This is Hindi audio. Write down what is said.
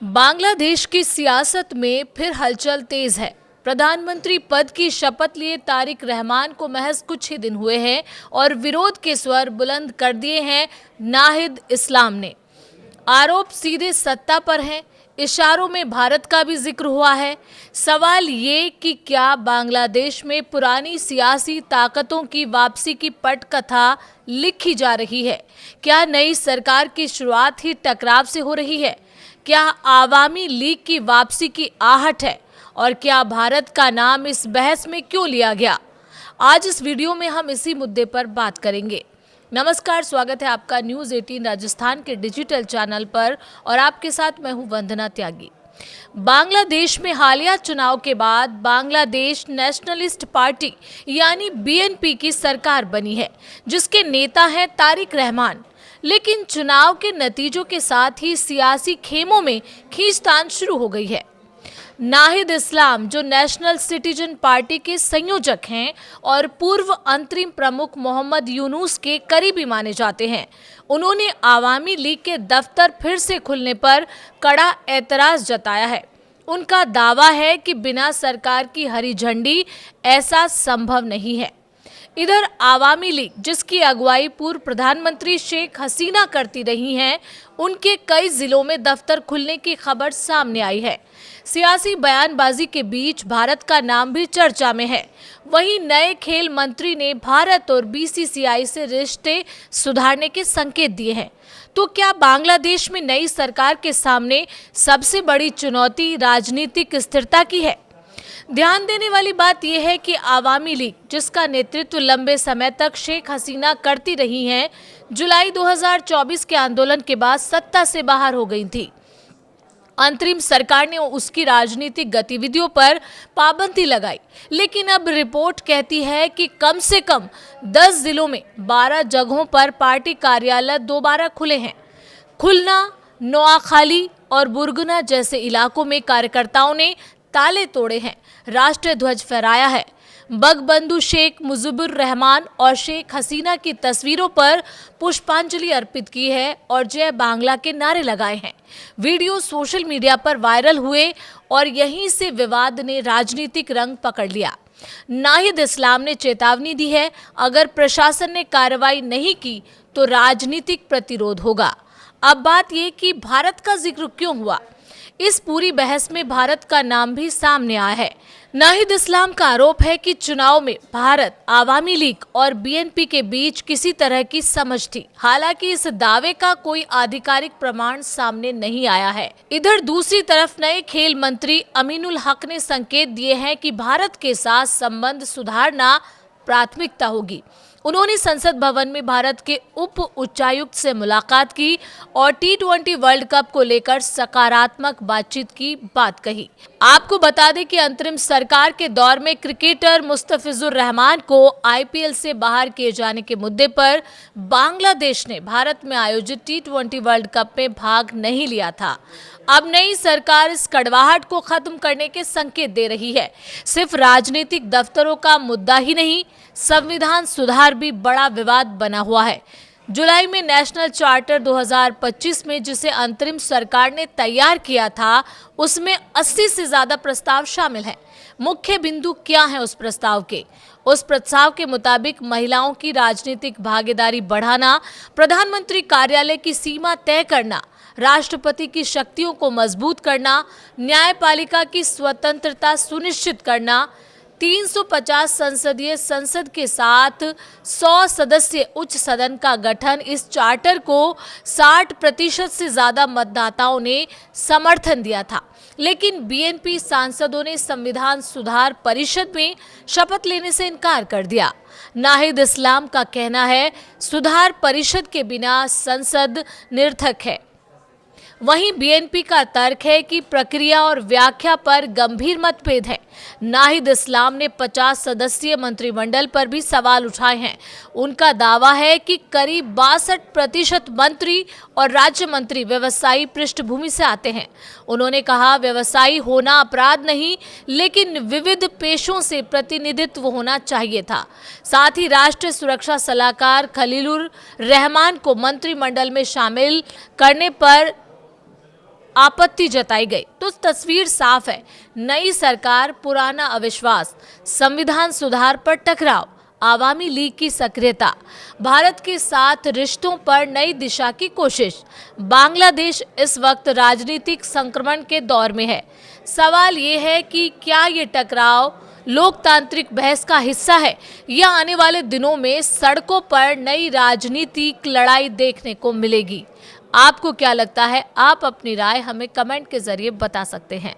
बांग्लादेश की सियासत में फिर हलचल तेज है। प्रधानमंत्री पद की शपथ लिए तारिक रहमान को महज कुछ ही दिन हुए हैं और विरोध के स्वर बुलंद कर दिए हैं नाहिद इस्लाम ने। आरोप सीधे सत्ता पर हैं, इशारों में भारत का भी जिक्र हुआ है। सवाल ये कि क्या बांग्लादेश में पुरानी सियासी ताकतों की वापसी की पटकथा लिखी जा रही है? क्या नई सरकार की शुरुआत ही टकराव से हो रही है? क्या आवामी लीग की वापसी की आहट है? और क्या भारत का नाम इस बहस में क्यों लिया गया? आज इस वीडियो में हम इसी मुद्दे पर बात करेंगे। नमस्कार, स्वागत है आपका न्यूज़ 18 राजस्थान के डिजिटल चैनल पर और आपके साथ मैं हूं वंदना त्यागी। बांग्लादेश में हालिया चुनाव के बाद बांग्लादेश नेशनलिस्ट पार्टी यानी बीएनपी की सरकार बनी है, जिसके नेता हैं तारिक रहमान। लेकिन चुनाव के नतीजों के साथ ही सियासी खेमों में खींचतान शुरू हो गई है। नाहिद इस्लाम, जो नेशनल सिटीजन पार्टी के संयोजक हैं और पूर्व अंतरिम प्रमुख मोहम्मद यूनुस के करीबी माने जाते हैं, उन्होंने आवामी लीग के दफ्तर फिर से खुलने पर कड़ा एतराज जताया है। उनका दावा है कि बिना सरकार की हरी झंडी ऐसा संभव नहीं है। इधर आवामी लीग, जिसकी अगुवाई पूर्व प्रधानमंत्री शेख हसीना करती रही हैं, उनके कई जिलों में दफ्तर खुलने की खबर सामने आई है। सियासी बयानबाजी के बीच भारत का नाम भी चर्चा में है। वहीं नए खेल मंत्री ने भारत और बीसीसीआई से रिश्ते सुधारने के संकेत दिए हैं। तो क्या बांग्लादेश में नई सरकार के सामने सबसे बड़ी चुनौती राजनीतिक स्थिरता की है? ध्यान देने वाली बात यह है कि आवामी लीग, जिसका नेतृत्व लंबे समय तक शेख हसीना करती रही हैं, जुलाई 2024 के आंदोलन के बाद सत्ता से बाहर हो गई थी। अंतरिम सरकार ने उसकी राजनीतिक गतिविधियों पर पाबंदी लगाई, लेकिन अब रिपोर्ट कहती है कि कम से कम 10 जिलों में 12 जगहों पर पार्टी कार्यालय दोबारा खुले हैं। खुलना, नोआखाली और बुरगुना जैसे इलाकों में कार्यकर्ताओं ने ताले तोड़े हैं, राष्ट्रीय ध्वज फहराया है, बगबंधु शेख मुजीबुर रहमान और शेख हसीना की तस्वीरों पर पुष्पांजलि अर्पित की है और जय बांग्ला के नारे लगाए हैं। वीडियो सोशल मीडिया पर वायरल हुए और यहीं से विवाद ने राजनीतिक रंग पकड़ लिया। नाहिद इस्लाम ने चेतावनी दी है, अगर प्रशासन ने कार्रवाई नहीं की तो राजनीतिक प्रतिरोध होगा। अब बात यह कि भारत का जिक्र क्यों हुआ? इस पूरी बहस में भारत का नाम भी सामने आया है। नाहिद इस्लाम का आरोप है कि चुनाव में भारत, आवामी लीग और बीएनपी के बीच किसी तरह की समझ थी। हालांकि इस दावे का कोई आधिकारिक प्रमाण सामने नहीं आया है। इधर दूसरी तरफ नए खेल मंत्री अमीनुल हक ने संकेत दिए हैं कि भारत के साथ संबंध सुधारना प्राथमिकता होगी। उन्होंने संसद भवन में भारत के उप उच्चायुक्त से मुलाकात की और T20 वर्ल्ड कप को लेकर सकारात्मक बातचीत की बात कही। आपको बता दें कि अंतरिम सरकार के दौर में क्रिकेटर मुस्तफिजुर रहमान को आईपीएल से बाहर किए जाने के मुद्दे पर बांग्लादेश ने भारत में आयोजित T20 वर्ल्ड कप में भाग नहीं लिया था। अब नई सरकार इस कड़वाहट को खत्म करने के संकेत दे रही है। सिर्फ राजनीतिक दफ्तरों का मुद्दा ही नहीं, संविधान सुधार भी बड़ा विवाद बना हुआ है। जुलाई में नेशनल चार्टर 2025 में, जिसे अंतरिम सरकार ने तैयार किया था, उसमें 80 से ज्यादा प्रस्ताव शामिल हैं। मुख्य बिंदु क्या है उस प्रस्ताव के? उस प्रस्ताव के मुताबिक महिलाओं की राजनीतिक भागीदारी बढ़ाना, प्रधानमंत्री कार्यालय की सीमा तय करना, राष्ट्रपति की शक्तियों को मजबूत करना, न्यायपालिका की स्वतंत्रता सुनिश्चित करना, 350 संसदीय संसद के साथ 100 सदस्य उच्च सदन का गठन। इस चार्टर को 60% से ज्यादा मतदाताओं ने समर्थन दिया था, लेकिन बीएनपी सांसदों ने संविधान सुधार परिषद में शपथ लेने से इनकार कर दिया। नाहिद इस्लाम का कहना है, सुधार परिषद के बिना संसद निरर्थक है। वहीं बीएनपी का तर्क है कि प्रक्रिया और व्याख्या पर गंभीर मतभेद है। नाहिद इस्लाम ने 50 सदस्यीय मंत्रिमंडल पर भी सवाल उठाए हैं। उनका दावा है कि करीब 62% मंत्री और राज्य मंत्री व्यवसायी पृष्ठभूमि से आते हैं। उन्होंने कहा, व्यवसायी होना अपराध नहीं, लेकिन विविध पेशों से प्रतिनिधित्व होना चाहिए था। साथ ही राष्ट्रीय सुरक्षा सलाहकार खलीलुर रहमान को मंत्रिमंडल में शामिल करने पर आपत्ति जताई गई। तो तस्वीर साफ है, नई सरकार, पुराना अविश्वास, संविधान सुधार पर टकराव, आवामी लीग की सक्रियता, भारत के साथ रिश्तों पर नई दिशा की कोशिश। बांग्लादेश इस वक्त राजनीतिक संक्रमण के दौर में है। सवाल ये है कि क्या ये टकराव लोकतांत्रिक बहस का हिस्सा है या आने वाले दिनों में सड़कों पर नई राजनीतिक लड़ाई देखने को मिलेगी। आपको क्या लगता है? आप अपनी राय हमें कमेंट के जरिए बता सकते हैं।